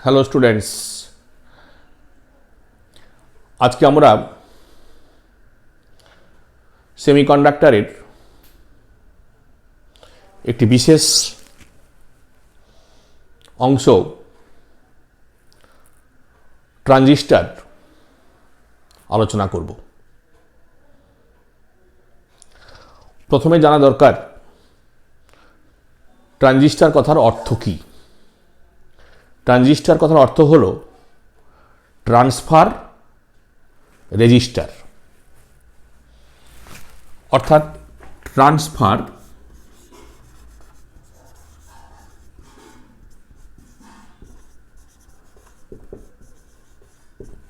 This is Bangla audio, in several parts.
হ্যালো স্টুডেন্টস, আজকে আমরা সেমিকন্ডাক্টরের একটি বিশেষ অংশ ট্রানজিস্টর আলোচনা করব। প্রথমে জানা দরকার ট্রানজিস্টর কথার অর্থ কী। ট্রানজিস্টর কথার অর্থ হলো ট্রান্সফার রেজিস্টার, অর্থাৎ ট্রান্সফার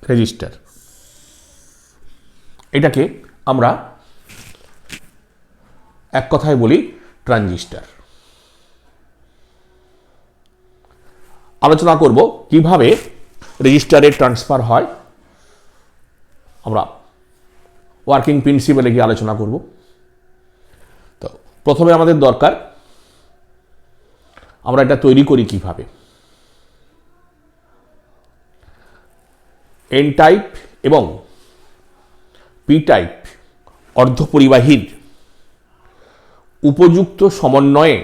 রেজিস্টার, এটাকে আমরা এক কথায় বলি ট্রানজিস্টর। আলোচনা করব কিভাবে রেজিস্টারের ট্রান্সফার হয়, আমরা ওয়ার্কিং প্রিন্সিপালে গিয়ে আলোচনা করব। তো প্রথমে আমাদের দরকার আমরা এটা তৈরি করি কিভাবে। এন টাইপ এবং পি টাইপ অর্ধপরিবাহীর উপযুক্ত সমন্বয়ে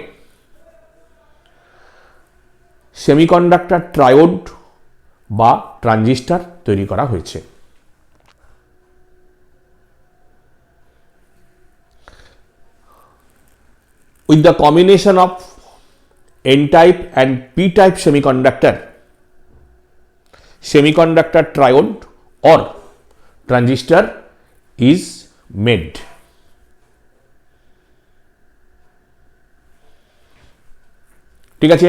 সেমিকন্ডাক্টর ট্রায়োড বা ট্রানজিস্টর তৈরি করা হয়েছে। With the combination of N type and P type semiconductor triode or transistor is made. ঠিক আছে,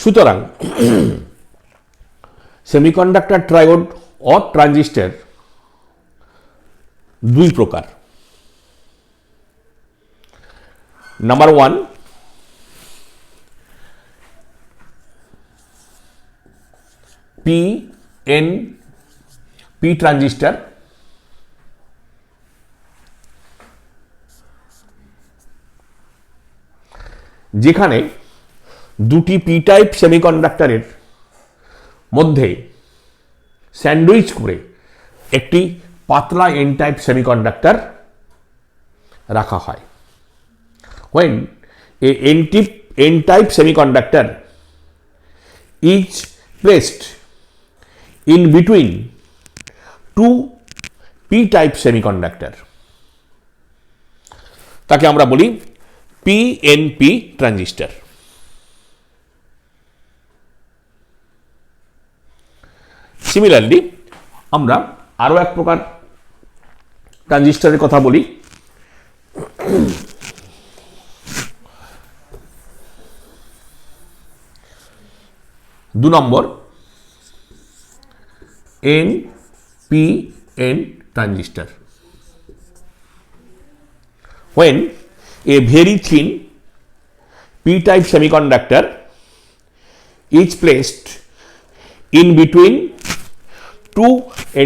সুতরাং সেমিকন্ডাক্টর ট্রায়োড অর ট্রানজিস্টর দুই প্রকার। নাম্বার ওয়ান, পি ট্রানজিস্টর, যেখানে দুটি পি টাইপ সেমিকন্ডাক্টরের মধ্যে স্যান্ডউইচ করে একটি পাতলা এন টাইপ সেমিকন্ডাক্টর রাখা হয়। when a n type semiconductor is placed in between two p type semiconductor, তাকে আমরা বলি পিএনপি ট্রানজিস্টর। সিমিলারলি আমরা আরো এক প্রকার ট্রানজিস্টরের কথা বলি, দু নম্বর NPN transistor. When a very thin p-type semiconductor is placed in between two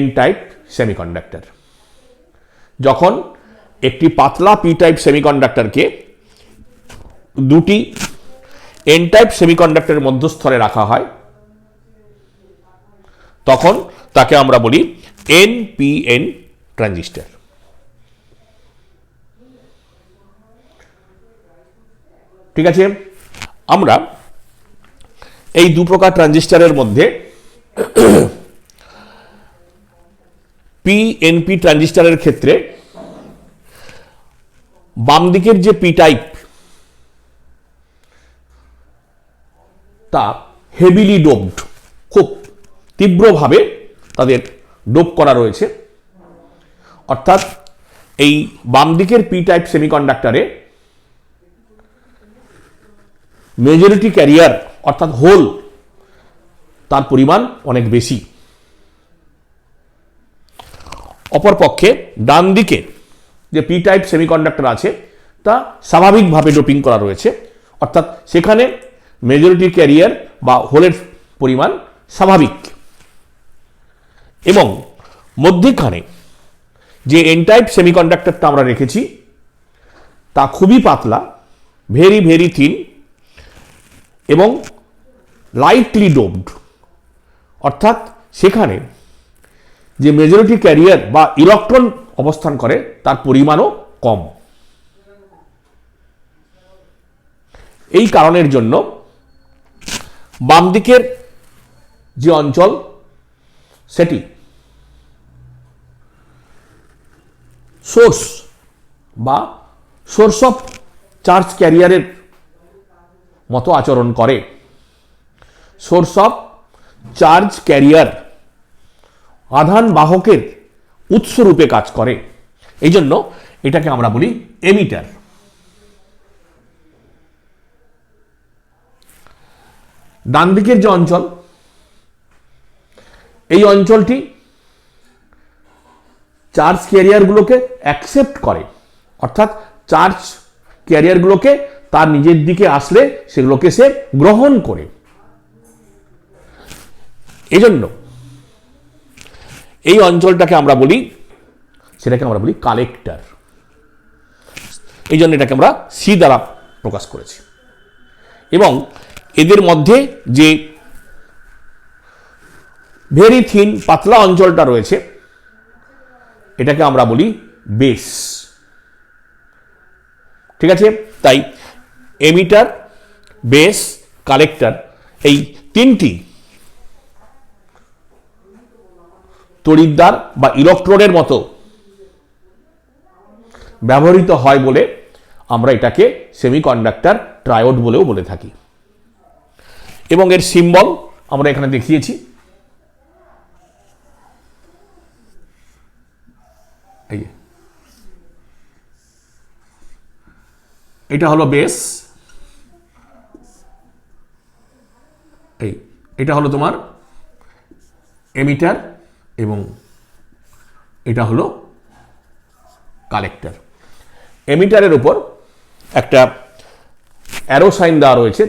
n-type semiconductor, যখন একটি পাতলা p-type সেমিকন্ডাক্টরকে দুটি n-type সেমিকন্ডাক্টরের মধ্যস্থলে রাখা হয়, তখন তাকে আমরা বলি এনপিএন ট্রানজিস্টর। ঠিক আছে, আমরা এই দু প্রকার ট্রানজিস্টরের মধ্যে পিএনপি ট্রানজিস্টরের ক্ষেত্রে বাম দিকের যে পি টাইপ তা হেভিলি ডোপড, খুব তীব্রভাবে তাদের ডোপ করা রয়েছে, অর্থাৎ এই বাম দিকের পি টাইপ সেমিকন্ডাক্টরে মেজরিটি ক্যারিয়ার অর্থাৎ হোল তার পরিমাণ অনেক বেশি। অপরপক্ষে ডান দিকে যে পি টাইপ সেমিকন্ডাক্টর আছে তা স্বাভাবিকভাবে ডোপিং করা রয়েছে, অর্থাৎ সেখানে মেজরিটি ক্যারিয়ার বা হোলের পরিমাণ স্বাভাবিক, এবং মধ্যখানে যে এন টাইপ সেমিকন্ডাক্টরটা আমরা রেখেছি তা খুবই পাতলা, ভেরি থিন এবং লাইটলি ডোপড, অর্থাৎ সেখানে যে মেজরিটি ক্যারিয়ার বা ইলেকট্রন অবস্থান করে তার পরিমাণও কম। এই কারণের জন্য বাম দিকের যে অঞ্চল সেটি সোর্স বা সোর্স অফ চার্জ ক্যারিয়ারের মতো আচরণ করে। সোর্স অফ চার্জ ক্যারিয়ার আধান বাহকের উৎস রূপে কাজ করে, এই জন্য এটাকে আমরা বলি এমিটার। ডান দিকের যে অঞ্চল, এই অঞ্চলটি চার্জ ক্যারিয়ারগুলোকে অ্যাকসেপ্ট করে, অর্থাৎ চার্জ ক্যারিয়ারগুলোকে তার নিজের দিকে আসলে সেগুলোকে সে গ্রহণ করে। এজন্য এই অঞ্চলটাকে আমরা বলি, সেটাকে আমরা বলি কালেক্টর। এই জন্য এটাকে আমরা সি দ্বারা প্রকাশ করেছি। এবং এদের মধ্যে যে ভেরি থিন পাতলা অঞ্চলটা রয়েছে এটাকে আমরা বলি বেস। ঠিক আছে, তাই এমিটার, বেস, কালেক্টর এই তিনটি তড়িৎদ্বার বা ইলেকট্রোডের মতো ব্যবহৃত হয় বলে আমরা এটাকে সেমিকন্ডাক্টর ট্রায়োড বলেও বলে থাকি। এবং এর সিম্বল আমরা এখানে দেখিয়েছি। এটা হলো বেস, এটা হলো তোমার এমিটার এবং এটা হলো কালেক্টর। এমিটারের উপর একটা অ্যারো সাইন দেওয়া রয়েছে,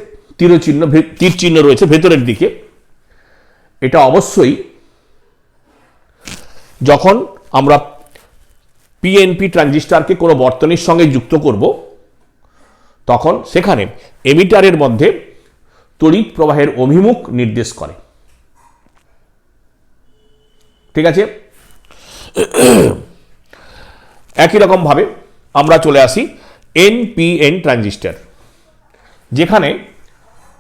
তীর চিহ্ন রয়েছে ভেতরের দিকে। এটা অবশ্যই যখন আমরা পিএনপি ট্রানজিস্টরকে কোনো বর্তনীর সঙ্গে যুক্ত করব তখন সেখানে এমিটারের মধ্যে তড়িৎ প্রবাহের অভিমুখ নির্দেশ করে। ঠিক আছে, একই রকম ভাবে আমরা চলে আসি এনপিএন ট্রানজিস্টর, যেখানে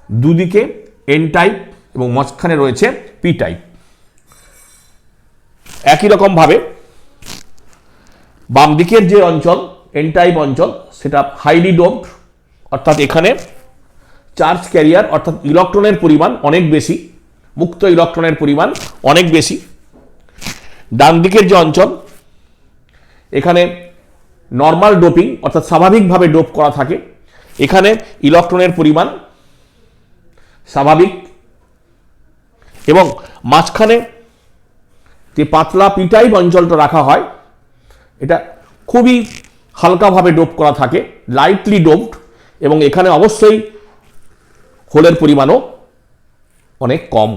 দুদিকে এন টাইপ এবং মাঝখানে রয়েছে পি টাইপ। একই রকম ভাবে বাম দিকের যে অঞ্চল এন টাইপ অঞ্চল সেটা হাইলি ডোপড, অর্থাৎ এখানে চার্জ ক্যারিয়ার অর্থাৎ ইলেকট্রনের পরিমাণ অনেক বেশি, মুক্ত ইলেকট্রনের পরিমাণ অনেক বেশি। ডান দিকের যে অঞ্চল এখানে নর্মাল ডোপিং অর্থাৎ স্বাভাবিকভাবে ডোপ করা থাকে, এখানে ইলেকট্রনের পরিমাণ স্বাভাবিক। এবং মাঝখানে যে পাতলা পি টাইপ অঞ্চলটা রাখা হয় এটা খুবই হালকাভাবে ডোপ করা থাকে, লাইটলি ডোপড, এবং এখানে অবশ্যই হোলের পরিমাণও অনেক কম।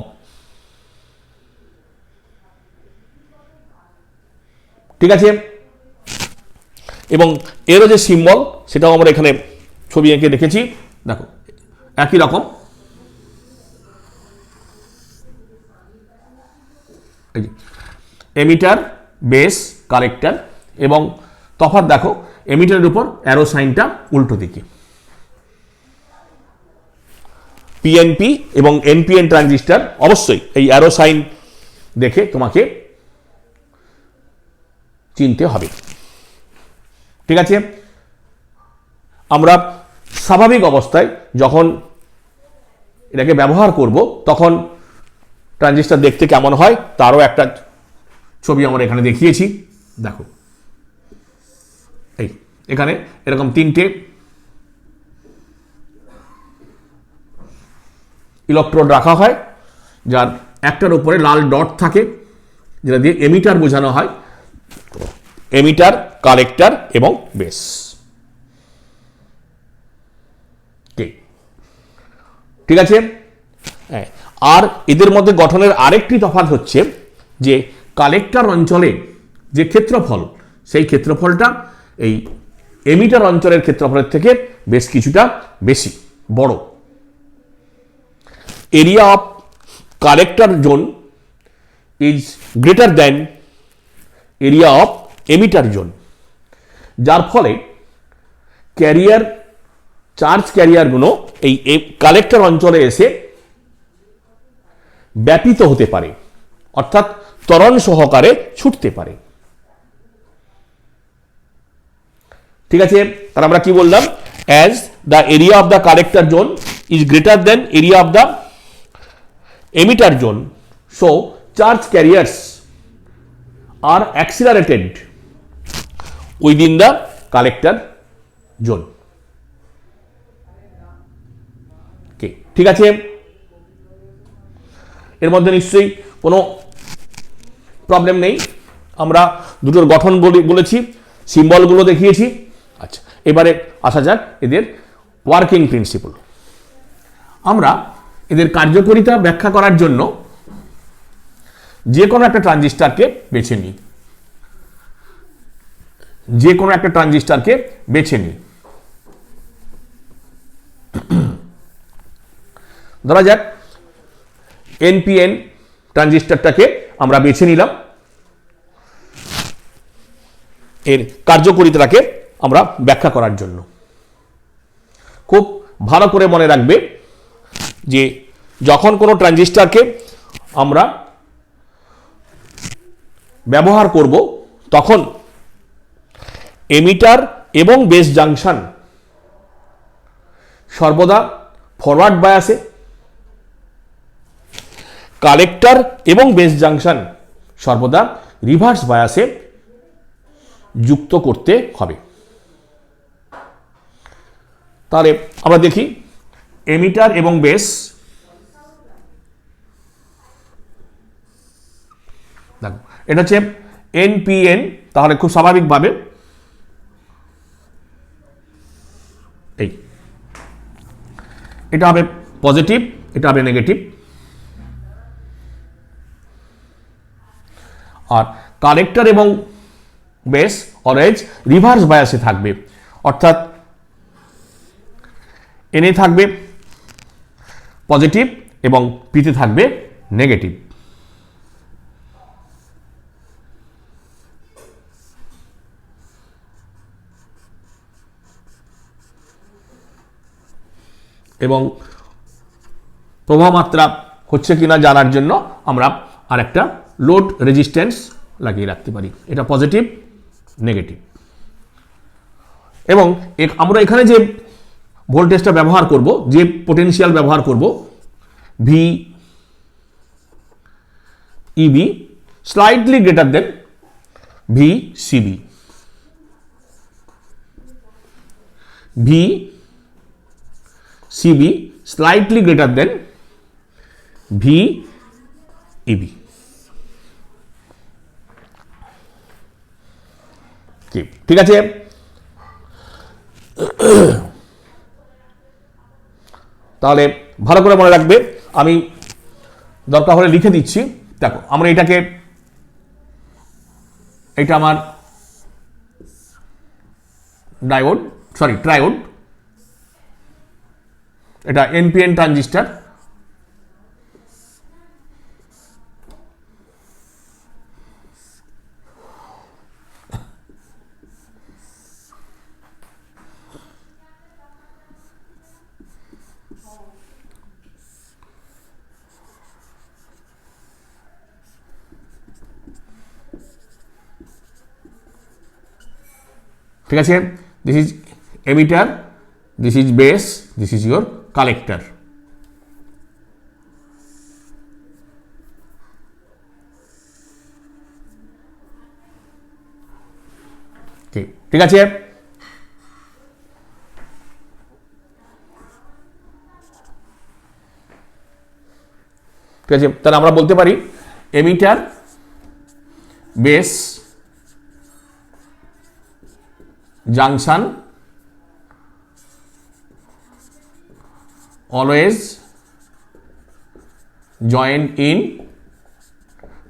ঠিক আছে, এবং এরও যে সিম্বল সেটাও আমরা এখানে ছবি এঁকে দেখেছি, দেখো একই রকম। এমিটার, বেস, কালেক্টর, এবং তফাৎ দেখো এমিটারের উপর অ্যারো সাইনটা উল্টো দিকে। পিএনপি এবং এনপিএন ট্রানজিস্টর অবশ্যই এই অ্যারো সাইন দেখে তোমাকে চিনতে হবে। ঠিক আছে, আমরা স্বাভাবিক অবস্থায় যখন এটাকে ব্যবহার করব তখন ট্রানজিস্টর দেখতে কেমন হয় তারও একটা ছবি আমরা এখানে দেখিয়েছি। দেখো এই এখানে এরকম তিনটে ইলেকট্রোড রাখা হয়, যার একটার উপরে লাল ডট থাকে যেটা দিয়ে এমিটার বোঝানো হয়। এমিটার, কালেক্টর এবং বেস। ঠিক আছে, আর এদের মধ্যে গঠনের আরেকটি তফাৎ হচ্ছে যে কালেক্টর অঞ্চলে যে ক্ষেত্রফল সেই ক্ষেত্রফলটা এই এমিটার অঞ্চলের ক্ষেত্রফলের থেকে বেশ কিছুটা বেশি বড়। Area of collector zone is greater than area of emitter zone, যার ফলে ক্যারিয়ার চার্জ ক্যারিয়ারগুলো এই কালেক্টর অঞ্চলে এসে ব্যাপিত হতে পারে, অর্থাৎ ত্বরণ সহকারে ছুটতে পারে। ঠিক আছে, তাহলে আমরা কি বললাম? As the area of the collector zone is greater than area of the emitter zone, so charge carriers are accelerated within the collector zone. ঠিক আছে, এর মধ্যে নিশ্চয়ই কোনো প্রবলেম নেই। আমরা দুটোর গঠন বলেছি, সিম্বলগুলো দেখিয়েছি। আচ্ছা, এবারে আসা যাক এদের ওয়ার্কিং প্রিন্সিপল। আমরা এদের কার্যকারিতা ব্যাখ্যা করার জন্য যে কোনো একটা ট্রানজিস্টরকে বেছে নিই, যে কোনো একটা ট্রানজিস্টরকে বেছে নিই। ধরা যাক এনপিএন ট্রানজিস্টরটাকে আমরা বেছে নিলাম, এর কার্যকারিতাকে আমরা ব্যাখ্যা করার জন্য। খুব ভালো করে মনে রাখবে যে যখন কোনো ট্রানজিস্টরকে আমরা ব্যবহার করব তখন এমিটার এবং বেস জাংশন সর্বদা ফরওয়ার্ড বায়াসে, কালেক্টর এবং বেস জাংশন সর্বদা রিভার্স বায়াসে যুক্ত করতে হবে। তাহলে আমরা দেখি এমিটার এবং বেস, দেখো এটা হচ্ছে এনপিএন, তাহলে খুব স্বাভাবিকভাবে এই এটা হবে পজিটিভ, এটা হবে নেগেটিভ। আর কালেক্টর এবং বেস অলওয়েজ রিভার্স বায়াসে থাকবে, অর্থাৎ এনে থাকবে পজিটিভ এবং পিতে থাকবে নেগেটিভ। এবং প্রবাহ মাত্রা হচ্ছে কিনা জানার জন্য আমরা আর একটা লোড রেজিস্ট্যান্স লাগিয়ে রাখতে পারি, এটা পজিটিভ নেগেটিভ। এবং আমরা এখানে যে ভোল্টেজটা ব্যবহার করব, যে পোটেনশিয়াল ব্যবহার করব, V EB slightly greater than V CB, V CB slightly greater than V EB. ঠিক আছে, তাহলে ভালো করে মনে রাখবে, আমি দরকার হলে লিখে দিচ্ছি। দেখো আমরা এটাকে, এটা আমার ডায়োড, সরি ট্রায়োড, এটা এনপিএন ট্রানজিস্টর। ঠিক আছে, this is emitter, this is base, this is your collector. ঠিক আছে, ঠিক আছে, তাহলে আমরা বলতে পারি emitter, base, junction always join in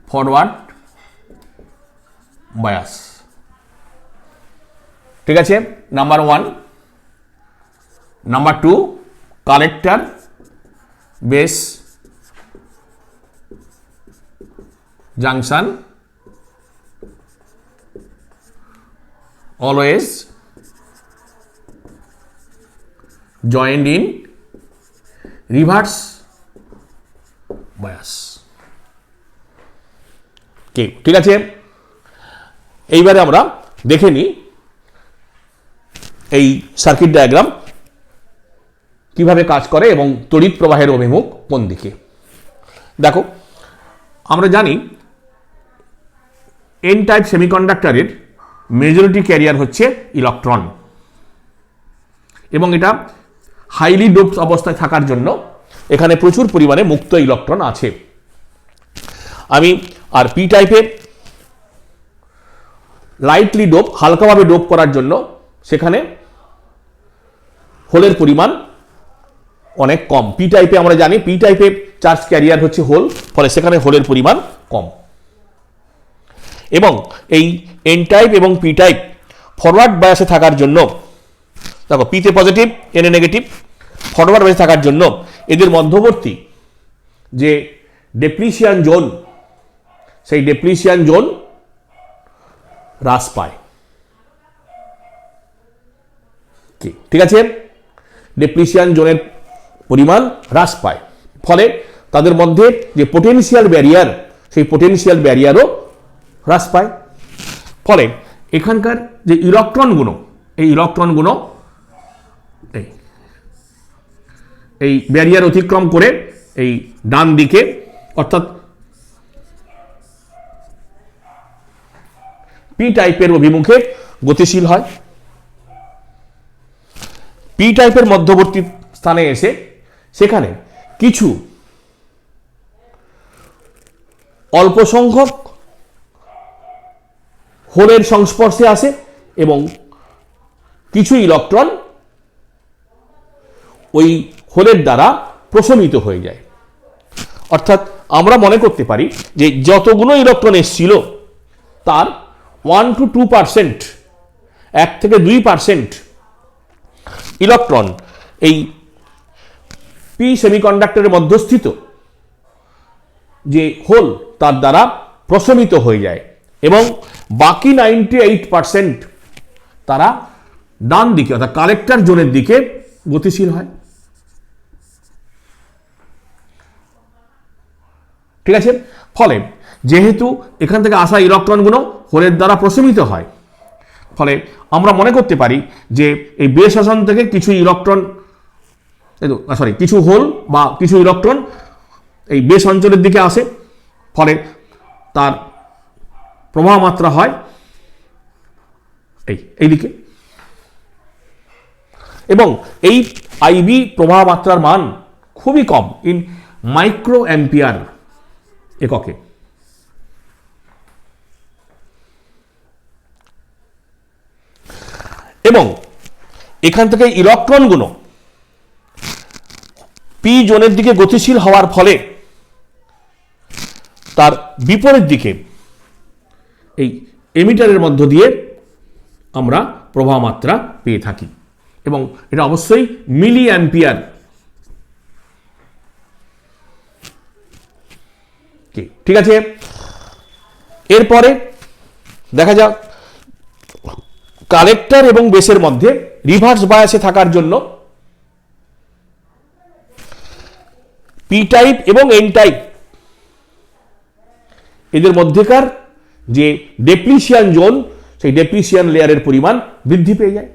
forward bias। ঠিক আছে, number 1। Number 2, collector, base, junction always joined in reverse bias। ঠিক আছে, এইবারে আমরা দেখে নিই এই সার্কিট ডায়াগ্রাম কিভাবে কাজ করে এবং তড়িৎ প্রবাহের অভিমুখ কোন দিকে। দেখো, আমরা জানি এন টাইপ সেমিকন্ডাক্টরের মেজরিটি ক্যারিয়ার হচ্ছে ইলেকট্রন, এবং এটা হাইলি ডোপড অবস্থায় থাকার জন্য এখানে প্রচুর পরিমাণে মুক্ত ইলেকট্রন আছে। আমি আর পি টাইপে লাইটলি ডোপ, হালকাভাবে ডোপ করার জন্য সেখানে হোলের পরিমাণ অনেক কম। পি টাইপে আমরা জানি পি টাইপে চার্জ ক্যারিয়ার হচ্ছে হোল, ফলে সেখানে হোলের পরিমাণ কম। এবং এই এন টাইপ এবং পি টাইপ ফরওয়ার্ড বায়াসে থাকার জন্য, দেখো পিতে পজিটিভ এনে নেগেটিভ, ফরওয়ার্ড বায়াসে থাকার জন্য এদের মধ্যবর্তী যে ডেপ্লিশিয়ান জোন, সেই ডেপ্লিশিয়ান জোন হ্রাস পায়। ঠিক আছে, ডেপ্লিশিয়ান জোনের পরিমাণ হ্রাস পায়, ফলে তাদের মধ্যে যে পোটেনশিয়াল ব্যারিয়ার, সেই পোটেনশিয়াল ব্যারিয়ারও হ্রাস পায়। ফলে এখানকার যে ইলেকট্রনগুলো, এই ইলেকট্রনগুলো এই ব্যারিয়ার অতিক্রম করে এই ডান দিকে অর্থাৎ পি টাইপের অভিমুখে গতিশীল হয়। পি টাইপের মধ্যবর্তী স্থানে এসে সেখানে কিছু অল্প সংখ্যক হোলের সংস্পর্শে আসে এবং কিছু ইলেকট্রন ওই হোলের দ্বারা প্রশমিত হয়ে যায়। অর্থাৎ আমরা মনে করতে পারি যে যতগুলো ইলেকট্রন এসেছিল তার 1 to 2%, 1 থেকে 2% ইলেকট্রন এই পি সেমিকন্ডাক্টরের মধ্যস্থিত যে হোল তার দ্বারা প্রশমিত হয়ে যায়, এবং বাকি 98% তারা ডান দিকে অর্থাৎ কালেক্টর জোনের দিকে গতিশীল হয়। ঠিক আছে, ফলে যেহেতু এখান থেকে আসা ইলেকট্রনগুলো হোলের দ্বারা প্রশমিত হয়, ফলে আমরা মনে করতে পারি যে এই বেস আসন থেকে কিছু ইলেকট্রন, কিছু হোল বা কিছু ইলেকট্রন এই বেস অঞ্চলের দিকে আসে, ফলে তার প্রবাহ মাত্রা হয় এইদিকে, এবং এই আইবি প্রবাহ মাত্রার মান খুবই কম, ইন মাইক্রো অ্যাম্পিয়ার এককে। এবং এখান থেকে ইলেকট্রনগুলো পি জোনের দিকে গতিশীল হওয়ার ফলে তার বিপরীত দিকে এই এমিটারের মধ্য দিয়ে আমরা প্রবাহ মাত্রা পেয়ে থাকি, এবং এটা অবশ্যই মিলি অ্যাম্পিয়ার। ঠিক আছে, এরপরে দেখা যাক কালেক্টর এবং বেসের মধ্যে রিভার্স বায়াসে থাকার জন্য পি টাইপ এবং এন টাইপ এদের মধ্যেকার যে ডেপ্লিশিয়ান জোন, সেই ডেপ্লিশিয়ান লেয়ারের পরিমাণ বৃদ্ধি পেয়ে যায়।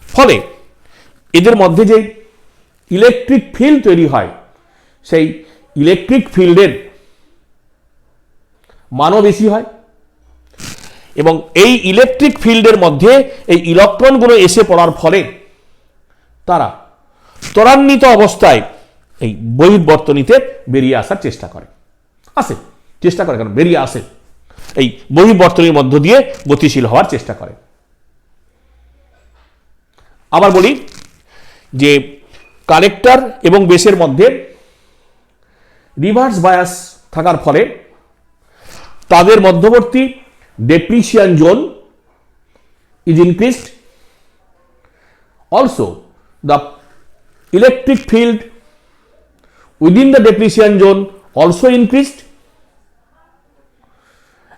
ফলে এদের মধ্যে যে ইলেকট্রিক ফিল্ড তৈরি হয়, সেই ইলেকট্রিক ফিল্ডের মানও বেশি হয়, এবং এই ইলেকট্রিক ফিল্ডের মধ্যে এই ইলেকট্রনগুলো এসে পড়ার ফলে তারা ত্বরান্বিত অবস্থায় এই বহির্বর্তনীতে বেরিয়ে আসার চেষ্টা করে, কেন বেরিয়ে আসে, এই বহির্বর্তনীর মধ্য দিয়ে গতিশীল হওয়ার চেষ্টা করে। আবার বলি যে কালেক্টর এবং বেসের মধ্যে রিভার্স বায়াস থাকার ফলে তাদের মধ্যবর্তী ডেপ্লিশিয়ান zone is increased. Also, the electric field within the depletion zone also increased,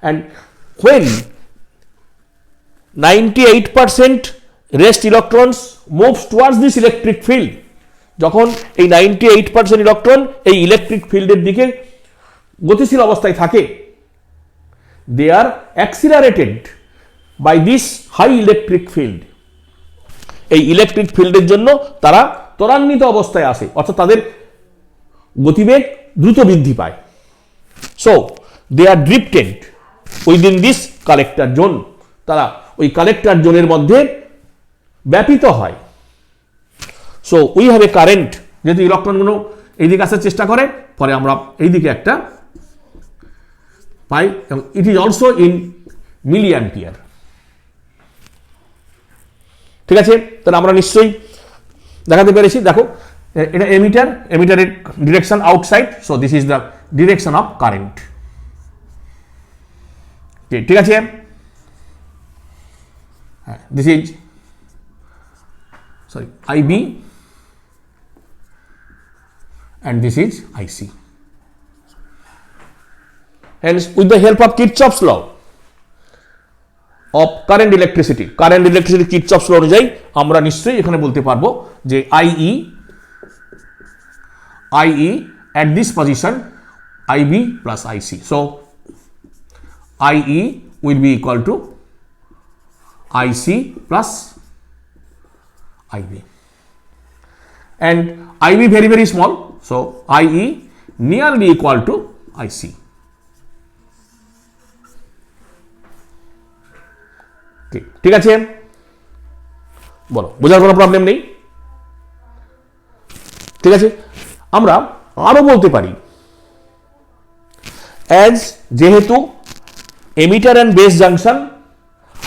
and when 98% rest electrons moves towards this electric field, যখন এই 98% ইলেকট্রন এই ইলেকট্রিক ফিল্ডের দিকে গতিশীল অবস্থায় থাকে, they are accelerated by this high electric field. এই ইলেকট্রিক ফিল্ডের জন্য তারা ত্বরান্বিত অবস্থায় আসে, অর্থাৎ তাদের গতিবেগ দ্রুত বৃদ্ধি পায়। So they are drifted within this collector zone, তারা ওই কালেক্টর জোনের মধ্যে ব্যাপিত হয়। So we have a current, যেহেতু ইলেকট্রনগুলো এইদিকে আসার চেষ্টা করে, পরে আমরা এইদিকে একটা পাই, এবং it is also in milli ampere. ঠিক আছে, তাহলে আমরা নিশ্চয়ই দেখাতে পেরেছি। দেখো এটা এমিটার, এমিটারের direction outside, so this is the direction of current. ঠিক আছে, this is sorry IB and this is IC. Hence with the help of Kirchhoff's law of current electricity Kirchhoff's law অনুযায়ী আমরা নিশ্চয়ই এখানে বলতে পারবো যে IE at this position IB plus IC, so IE will be equal to IC plus IB, and IB very very small, so IE nearly equal to IC. ঠিক আছে, বলো বোঝার কোনো প্রবলেম নেই? ঠিক আছে, আমরা আরো বলতে পারি অ্যাজ যেহেতু emitter and base junction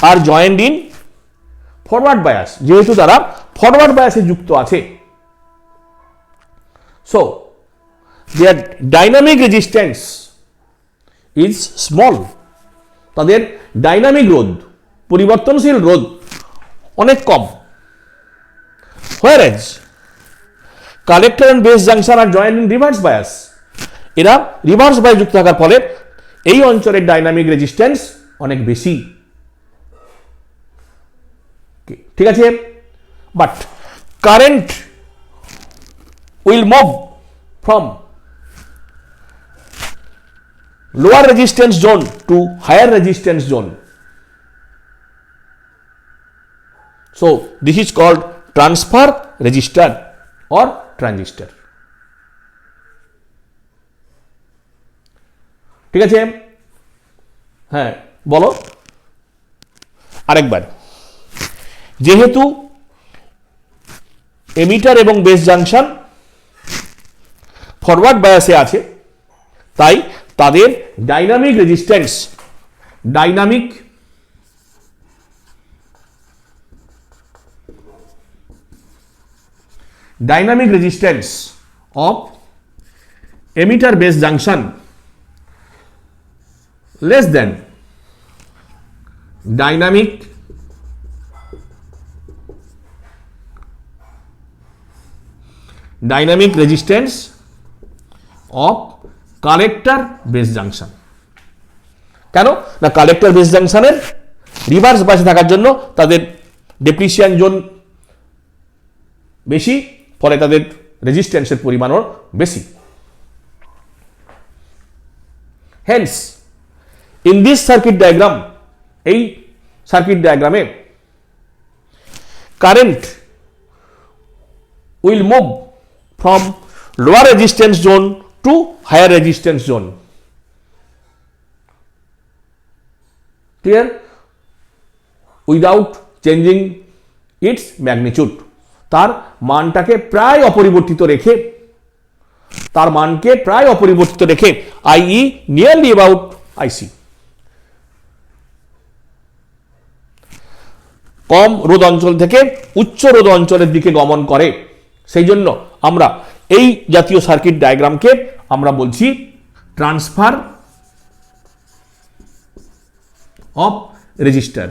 are joint in forward bias, যেহেতু তারা ফরওয়ার্ড বায়াসে যুক্ত আছে, so their dynamic resistance is small, তাদের ডাইনামিক রোধ, পরিবর্তনশীল রোধ অনেক কম। Whereas collector and base junction are joint in reverse bias, এরা রিভার্স বায়াস যুক্ত থাকার ফলে এই অঞ্চলের ডাইনামিক রেজিস্ট্যান্স অনেক বেশি। ঠিক আছে, but current will move from lower resistance zone to higher resistance zone, so this is called transfer resistor or transistor. ঠিক আছে, হ্যাঁ বলো আরেকবার। যেহেতু এমিটার এবং বেস জাংশন ফরওয়ার্ড বায়াসে আছে, তাই তাদের dynamic resistance dynamic resistance of emitter base junction less than dynamic resistance of collector base junction। কেন না, কালেক্টর বেস জাংশনের রিভার্স বাসে থাকার জন্য তাদের ডেপ্রিসিয়েশন জোন বেশি, ফলে তাদের রেজিস্ট্যান্সের পরিমাণও বেশি। Hence in this circuit diagram, এই সার্কিট ডায়াগ্রামে current will move from lower resistance zone to higher resistance zone. Clear? Without changing its magnitude, তার মানটাকে প্রায় অপরিবর্তিত রেখে, আইই নিয়ারলি অ্যাবাউট আইসি, কম রোধ অঞ্চল থেকে উচ্চ রোধ অঞ্চলের দিকে গমন করে। সেই জন্য আমরা এই জাতীয় সার্কিট ডায়াগ্রামকে আমরা বলছি ট্রান্সফার অফ রেজিস্টার,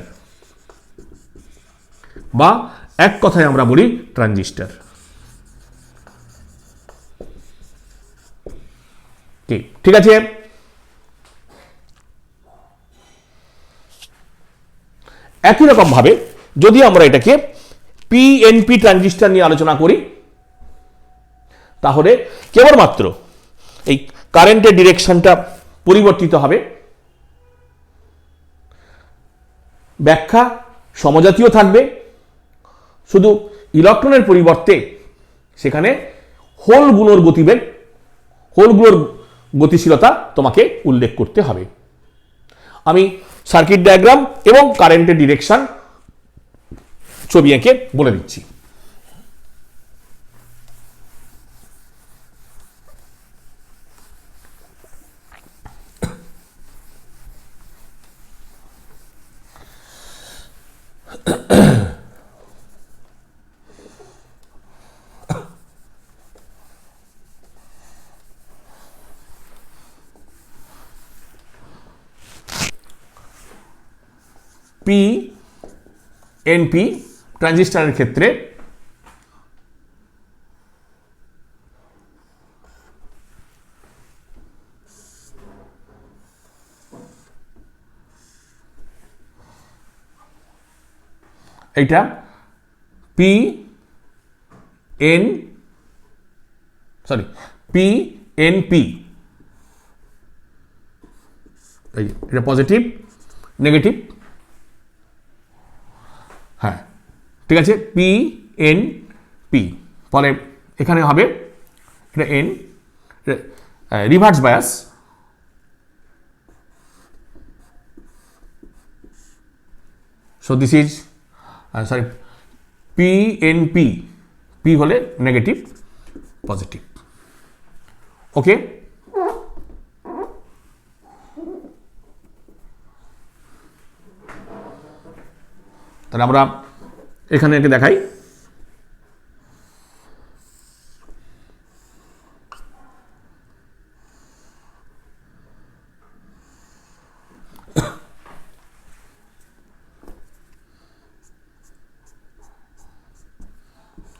বা এক কথায় আমরা বলি ট্রানজিস্টর। ঠিক আছে। একই রকম ভাবে যদি আমরা এটাকে পিএনপি ট্রানজিস্টর নিয়ে আলোচনা করি, তাহলে কেবলমাত্র এই কারেন্টের ডিরেকশনটা পরিবর্তিত হবে, ব্যাখ্যা সমজাতীয় থাকবে, শুধু ইলেকট্রনের পরিবর্তে সেখানে হোলগুলোর গতিবেগ, হোলগুলোর গতিশীলতা তোমাকে উল্লেখ করতে হবে। আমি সার্কিট ডায়াগ্রাম এবং কারেন্টের ডিরেকশন ছবি এঁকে বলে দিচ্ছি। পি এনপি ট্রানজিস্টরের ক্ষেত্রে এইটা পি এনপি, এটা পজিটিভ নেগেটিভ, হ্যাঁ ঠিক আছে, পি এন পি, ফলে এখানে হবে এটা N reverse bias, so this is sorry P N P, P হলে নেগেটিভ পজিটিভ, ওকে। তাহলে আমরা এখানে একে দেখাই,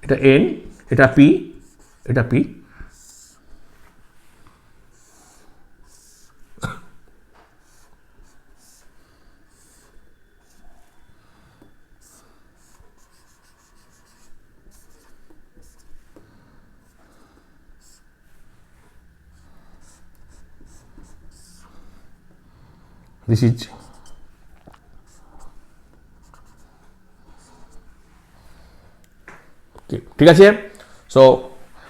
এটা এন, এটা পি, এটা পি, this is ঠিক আছে। So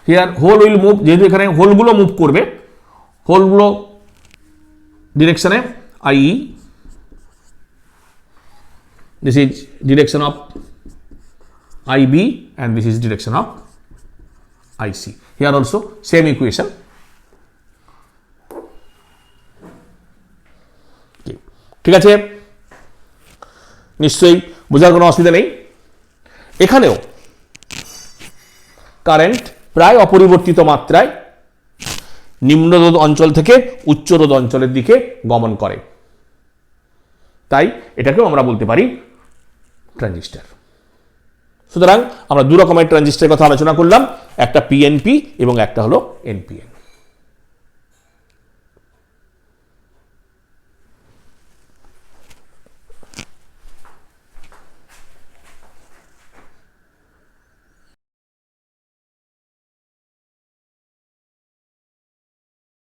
here hole will move, যেহেতু এখানে হোলগুলো মুভ করবে, হোলগুলো ডিরেকশনে I, this is direction of IB and this is direction of IC. Here also same equation. ঠিক আছে, নিশ্চয়ই বোঝার কোনো অসুবিধা নেই। এখানেও কারেন্ট প্রায় অপরিবর্তিত মাত্রায় নিম্ন রোধ অঞ্চল থেকে উচ্চ রোধ অঞ্চলের দিকে গমন করে, তাই এটাকেও আমরা বলতে পারি ট্রানজিস্টর। সুতরাং আমরা দু রকমের ট্রানজিস্টরের কথা আলোচনা করলাম, একটা পিএনপি এবং একটা হলো এনপিএন।